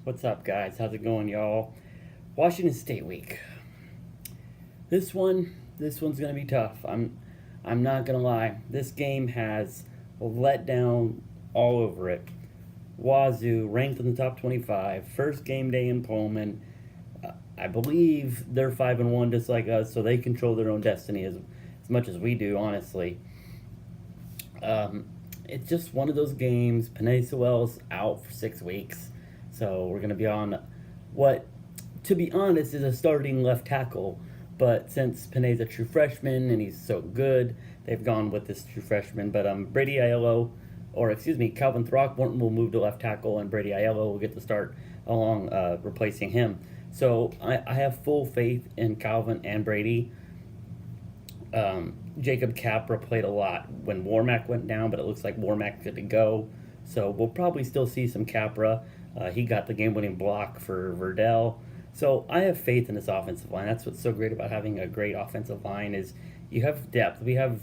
What's up, guys? How's it going, y'all? Washington State week. This one's gonna be tough. I'm not gonna lie. This game has let down all over it. Wazoo ranked in the top 25, first game day in Pullman. I believe they're 5-1, just like us, so they control their own destiny as much as we do, honestly. It's just one of those games. Panay Sewell's out for 6 weeks, so we're gonna be on what, to be honest, is a starting left tackle. But since Panay's a true freshman and he's so good, they've gone with this true freshman. But Brady Aiello, or excuse me, Calvin Throckmorton will move to left tackle, and Brady Aiello will get the start along replacing him. So I have full faith in Calvin and Brady. Jacob Capra played a lot when Warmack went down, but it looks like Warmack's good to go. So we'll probably still see some Capra. He got the game-winning block for Verdell. So I have faith in this offensive line. That's what's so great about having a great offensive line is you have depth. We have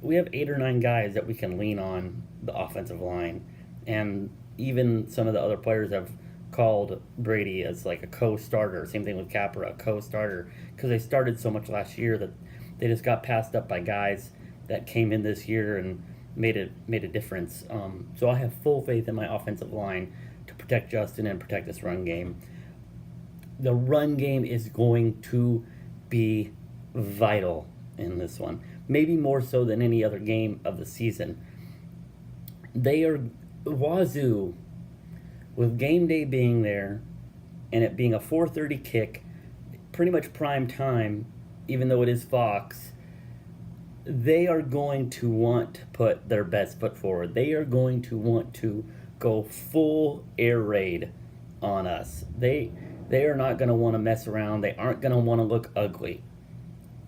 8 or 9 guys that we can lean on the offensive line, and even some of the other players have called Brady as like a co-starter. Same thing with Capra, a co-starter, because they started so much last year that they just got passed up by guys that came in this year and made a difference. So I have full faith in my offensive line to protect Justin and protect this run game. The run game is going to be vital in this one, maybe more so than any other game of the season. They are Wazoo, with game day being there and it being a 4:30 kick, pretty much prime time, even though it is Fox. They are going to want to put their best foot forward. They are going to want to go full air raid on us. They are not going to want to mess around. They aren't going to want to look ugly.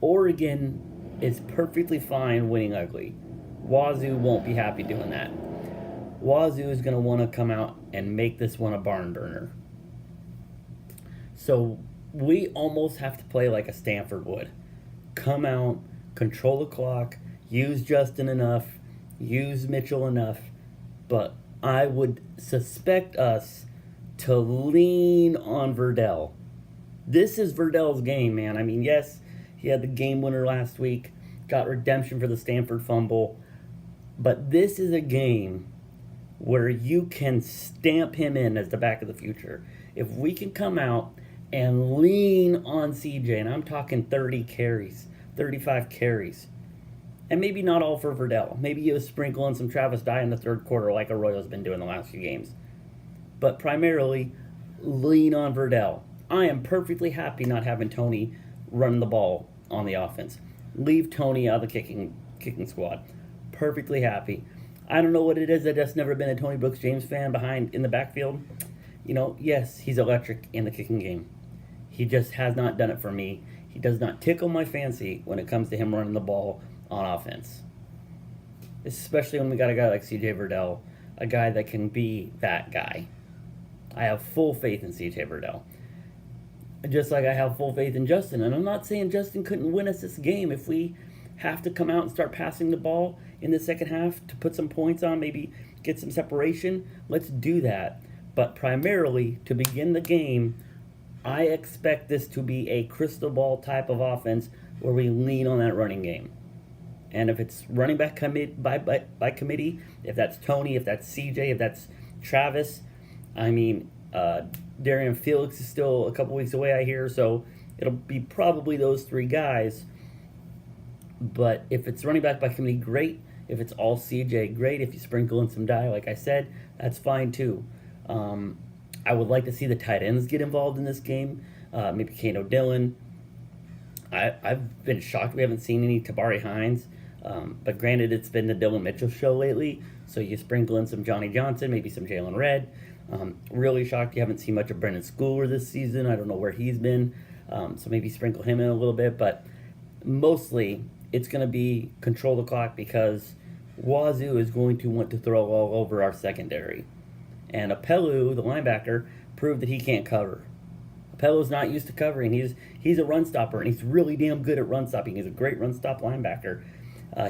Oregon is perfectly fine winning ugly. Wazoo won't be happy doing that. Wazoo is going to want to come out and make this one a barn burner. So we almost have to play like a Stanford would. Come out, control the clock, use Justin enough, use Mitchell enough, but I would suspect us to lean on Verdell. This is Verdell's game, man. I mean, yes, he had the game winner last week, got redemption for the Stanford fumble, but this is a game where you can stamp him in as the back of the future. If we can come out and lean on CJ, and I'm talking 30 carries, 35 carries, and maybe not all for Verdell. Maybe you sprinkle in some Travis Dye in the third quarter like Arroyo's been doing the last few games. But primarily, lean on Verdell. I am perfectly happy not having Tony run the ball on the offense. Leave Tony out of the kicking squad. Perfectly happy. I don't know what it is. I've just never been a Tony Brooks James fan behind in the backfield. Yes, he's electric in the kicking game. He just has not done it for me. He does not tickle my fancy when it comes to him running the ball on offense. Especially when we got a guy like CJ Verdell, a guy that can be that guy. I have full faith in CJ Verdell. Just like I have full faith in Justin. And I'm not saying Justin couldn't win us this game if we have to come out and start passing the ball in the second half to put some points on, maybe get some separation. Let's do that. But primarily, to begin the game, I expect this to be a crystal ball type of offense where we lean on that running game. And if it's running back by committee, if that's Tony, if that's CJ, if that's Travis, Darian Felix is still a couple weeks away, I hear, so it'll be probably those 3 guys. But if it's running back by committee, great. If it's all CJ, great. If you sprinkle in some Dye, like I said, that's fine too. I would like to see the tight ends get involved in this game. Maybe Kano Dillon. I've been shocked we haven't seen any Tabari Hines. But granted, it's been the Dylan Mitchell show lately, so you sprinkle in some Johnny Johnson, maybe some Jalen Redd. Really shocked you haven't seen much of Brendan Schooler this season. I don't know where he's been, so maybe sprinkle him in a little bit. But mostly, it's going to be control the clock because Wazoo is going to want to throw all over our secondary. And Apelu, the linebacker, proved that he can't cover. Apelu's not used to covering. He's a run stopper, and he's really damn good at run stopping. He's a great run stop linebacker.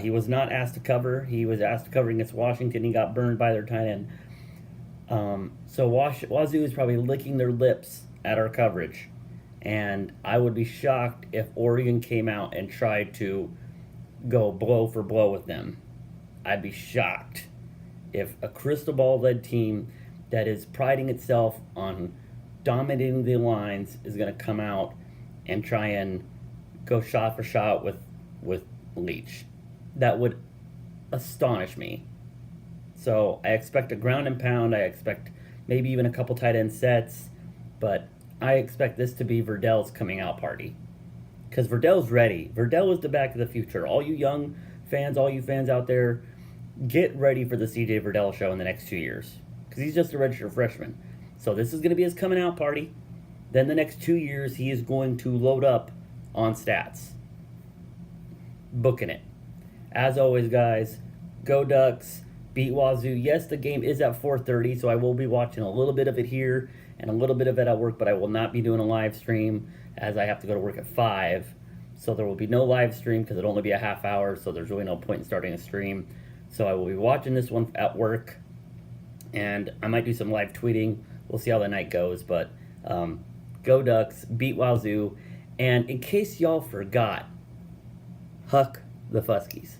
He was not asked to cover. He was asked to cover against Washington. He got burned by their tight end. So Wazoo is probably licking their lips at our coverage. And I would be shocked if Oregon came out and tried to go blow for blow with them. I'd be shocked if a crystal ball led team that is priding itself on dominating the lines is going to come out and try and go shot for shot with Leach. That would astonish me. So I expect a ground and pound. I expect maybe even a couple tight end sets, but I expect this to be Verdell's coming out party. Because Verdell's ready. Verdell is the back of the future. All you young fans, all you fans out there, get ready for the CJ Verdell show in the next 2 years. Because he's just a redshirt freshman. So this is going to be his coming out party. Then the next 2 years, he is going to load up on stats. Booking it. As always, guys, go Ducks. Beat Wazoo. Yes, the game is at 4:30, so I will be watching a little bit of it here and a little bit of it at work, but I will not be doing a live stream as I have to go to work at 5. So there will be no live stream because it'll only be a half hour, so there's really no point in starting a stream. So I will be watching this one at work, and I might do some live tweeting. We'll see how the night goes, but go Ducks, beat Wazoo, and in case y'all forgot, huck the Fuskies.